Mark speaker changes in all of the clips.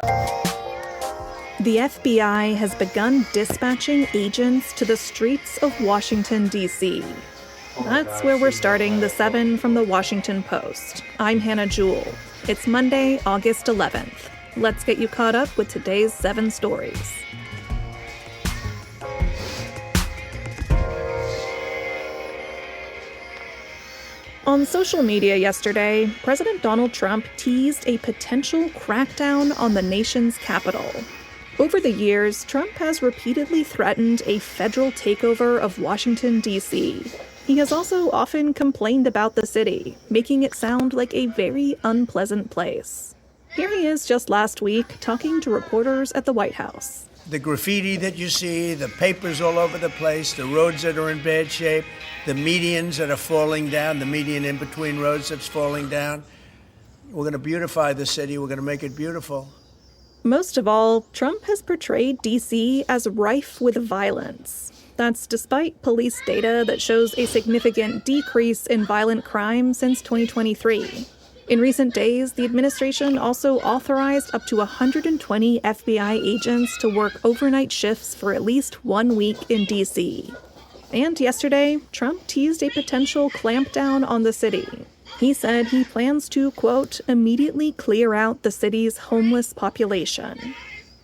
Speaker 1: The FBI has begun dispatching agents to the streets of Washington, D.C. That's where we're starting the 7 from the Washington Post. I'm Hannah Jewell. It's Monday, August 11th. Let's get you caught up with today's 7 stories. On social media yesterday, President Donald Trump teased a potential crackdown on the nation's capital. Over the years, Trump has repeatedly threatened a federal takeover of Washington, D.C. He has also often complained about the city, making it sound like a very unpleasant place. Here he is just last week talking to reporters at the White House.
Speaker 2: The graffiti that you see, the papers all over the place, the roads that are in bad shape, the medians that are falling down, the median in between roads that's falling down. We're going to beautify the city. We're going to make it beautiful.
Speaker 1: Most of all, Trump has portrayed D.C. as rife with violence. That's despite police data that shows a significant decrease in violent crime since 2023. In recent days, the administration also authorized up to 120 FBI agents to work overnight shifts for at least 1 week in D.C. And yesterday, Trump teased a potential clampdown on the city. He said he plans to, quote, immediately clear out the city's homeless population.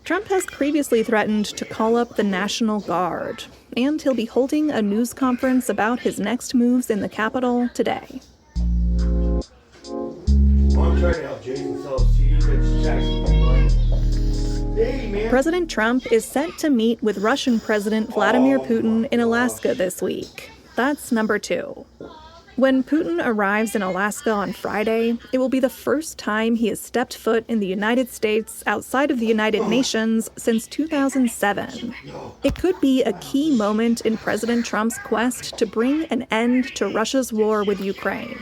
Speaker 1: Trump has previously threatened to call up the National Guard, and he'll be holding a news conference about his next moves in the Capitol today. President Trump is set to meet with Russian President Vladimir Putin in Alaska this week. That's number 2. When Putin arrives in Alaska on Friday, it will be the first time he has stepped foot in the United States outside of the United Nations since 2007. It could be a key moment in President Trump's quest to bring an end to Russia's war with Ukraine.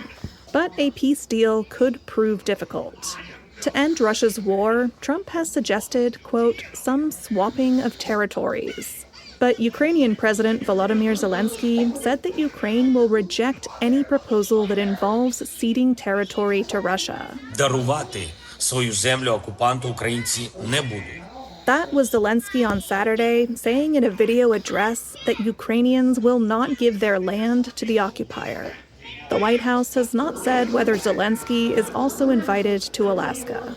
Speaker 1: But a peace deal could prove difficult. To end Russia's war, Trump has suggested, quote, some swapping of territories. But Ukrainian President Volodymyr Zelensky said that Ukraine will reject any proposal that involves ceding territory to Russia.
Speaker 3: Дарувати свою землю окупанту українці не будуть.
Speaker 1: That was Zelensky on Saturday, saying in a video address that Ukrainians will not give their land to the occupier. The White House has not said whether Zelensky is also invited to Alaska.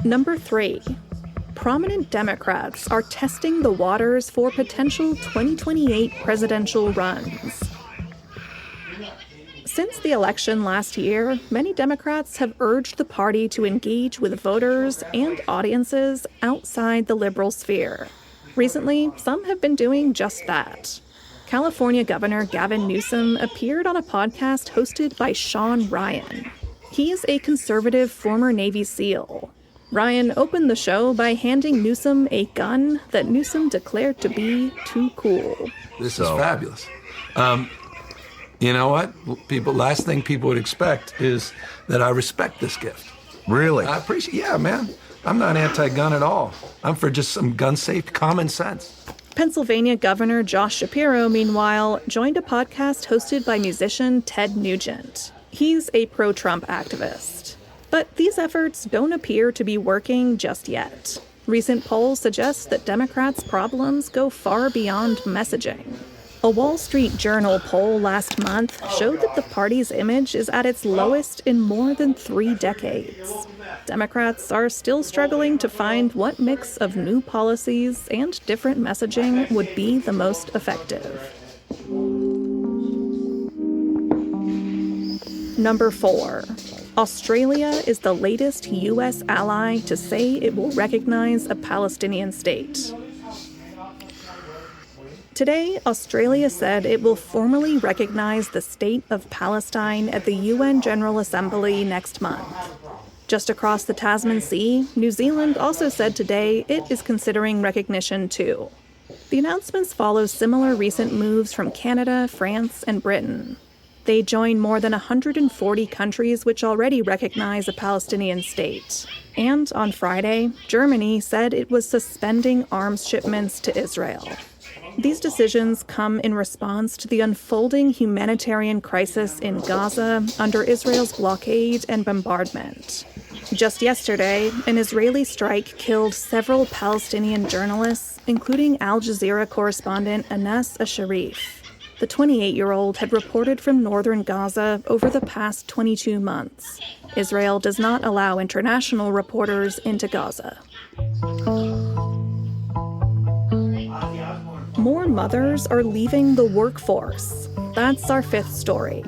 Speaker 1: Number 3. Prominent Democrats are testing the waters for potential 2028 presidential runs. Since the election last year, many Democrats have urged the party to engage with voters and audiences outside the liberal sphere. Recently, some have been doing just that. California Governor Gavin Newsom appeared on a podcast hosted by Sean Ryan. He's a conservative former Navy SEAL. Ryan opened the show by handing Newsom a gun that Newsom declared to be too cool.
Speaker 4: This is fabulous. You know what? Last thing people would expect is that I respect this gift.
Speaker 5: Really?
Speaker 4: I appreciate, yeah, man. I'm not anti-gun at all. I'm for just some gun-safe common sense.
Speaker 1: Pennsylvania Governor Josh Shapiro, meanwhile, joined a podcast hosted by musician Ted Nugent. He's a pro-Trump activist. But these efforts don't appear to be working just yet. Recent polls suggest that Democrats' problems go far beyond messaging. A Wall Street Journal poll last month showed that the party's image is at its lowest in more than 3 decades. Democrats are still struggling to find what mix of new policies and different messaging would be the most effective. Number 4. Australia is the latest U.S. ally to say it will recognize a Palestinian state. Today, Australia said it will formally recognize the state of Palestine at the UN General Assembly next month. Just across the Tasman Sea, New Zealand also said today it is considering recognition too. The announcements follow similar recent moves from Canada, France, and Britain. They join more than 140 countries which already recognize a Palestinian state. And on Friday, Germany said it was suspending arms shipments to Israel. These decisions come in response to the unfolding humanitarian crisis in Gaza under Israel's blockade and bombardment. Just yesterday, an Israeli strike killed several Palestinian journalists, including Al Jazeera correspondent Anas Asharif. The 28-year-old had reported from northern Gaza over the past 22 months. Israel does not allow international reporters into Gaza. More mothers are leaving the workforce. That's our fifth story.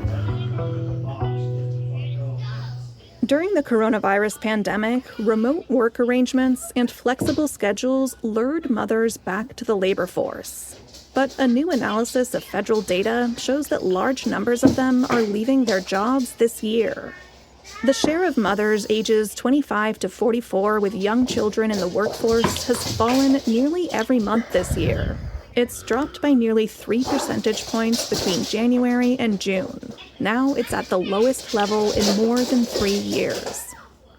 Speaker 1: During the coronavirus pandemic, remote work arrangements and flexible schedules lured mothers back to the labor force. But a new analysis of federal data shows that large numbers of them are leaving their jobs this year. The share of mothers ages 25 to 44 with young children in the workforce has fallen nearly every month this year. It's dropped by nearly 3 percentage points between January and June. Now it's at the lowest level in more than 3 years.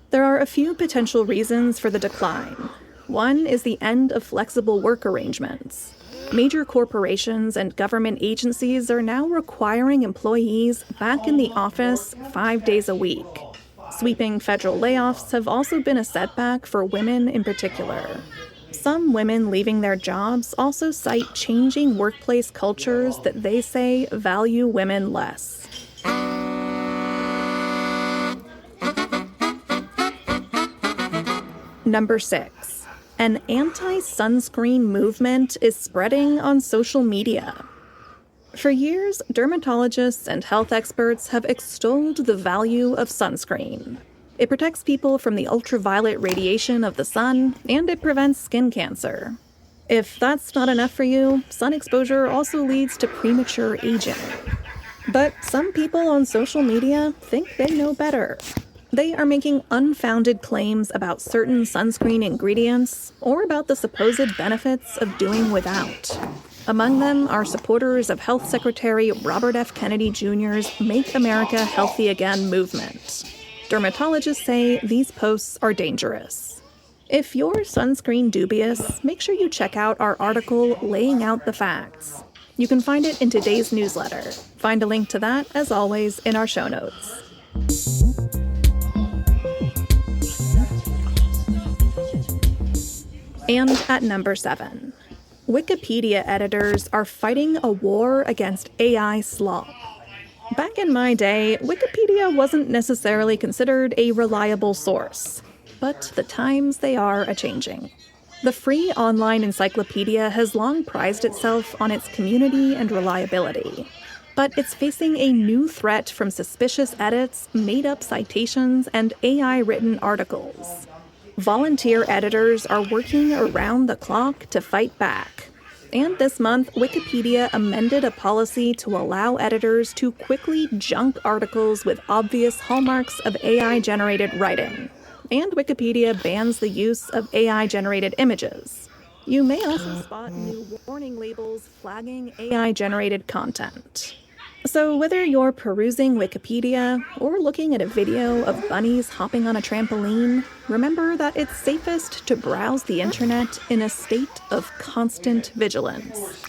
Speaker 1: There are a few potential reasons for the decline. One is the end of flexible work arrangements. Major corporations and government agencies are now requiring employees back in the office 5 days a week. Sweeping federal layoffs have also been a setback for women in particular. Some women leaving their jobs also cite changing workplace cultures that they say value women less. Number 6. An anti-sunscreen movement is spreading on social media. For years, dermatologists and health experts have extolled the value of sunscreen. It protects people from the ultraviolet radiation of the sun, and it prevents skin cancer. If that's not enough for you, sun exposure also leads to premature aging. But some people on social media think they know better. They are making unfounded claims about certain sunscreen ingredients or about the supposed benefits of doing without. Among them are supporters of Health Secretary Robert F. Kennedy Jr.'s Make America Healthy Again movement. Dermatologists say these posts are dangerous. If you're sunscreen dubious, make sure you check out our article laying out the facts. You can find it in today's newsletter. Find a link to that, as always, in our show notes. And at number 7, Wikipedia editors are fighting a war against AI slop. Back in my day, Wikipedia wasn't necessarily considered a reliable source, but the times they are a-changing. The free online encyclopedia has long prized itself on its community and reliability, but it's facing a new threat from suspicious edits, made-up citations, and AI-written articles. Volunteer editors are working around the clock to fight back. And this month, Wikipedia amended a policy to allow editors to quickly junk articles with obvious hallmarks of AI-generated writing. And Wikipedia bans the use of AI-generated images. You may also spot new warning labels flagging AI-generated content. So whether you're perusing Wikipedia or looking at a video of bunnies hopping on a trampoline, remember that it's safest to browse the internet in a state of constant vigilance.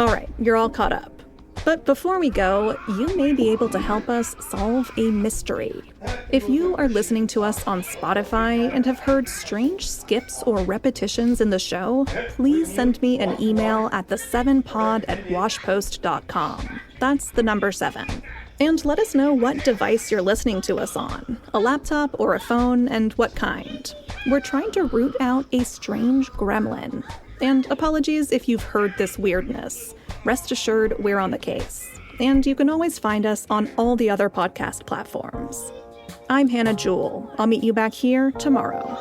Speaker 1: All right, you're all caught up. But before we go, you may be able to help us solve a mystery. If you are listening to us on Spotify and have heard strange skips or repetitions in the show, please send me an email at the7pod@washpost.com. That's the number 7. And let us know what device you're listening to us on, a laptop or a phone, and what kind. We're trying to root out a strange gremlin. And apologies if you've heard this weirdness. Rest assured, we're on the case. And you can always find us on all the other podcast platforms. I'm Hannah Jewell. I'll meet you back here tomorrow.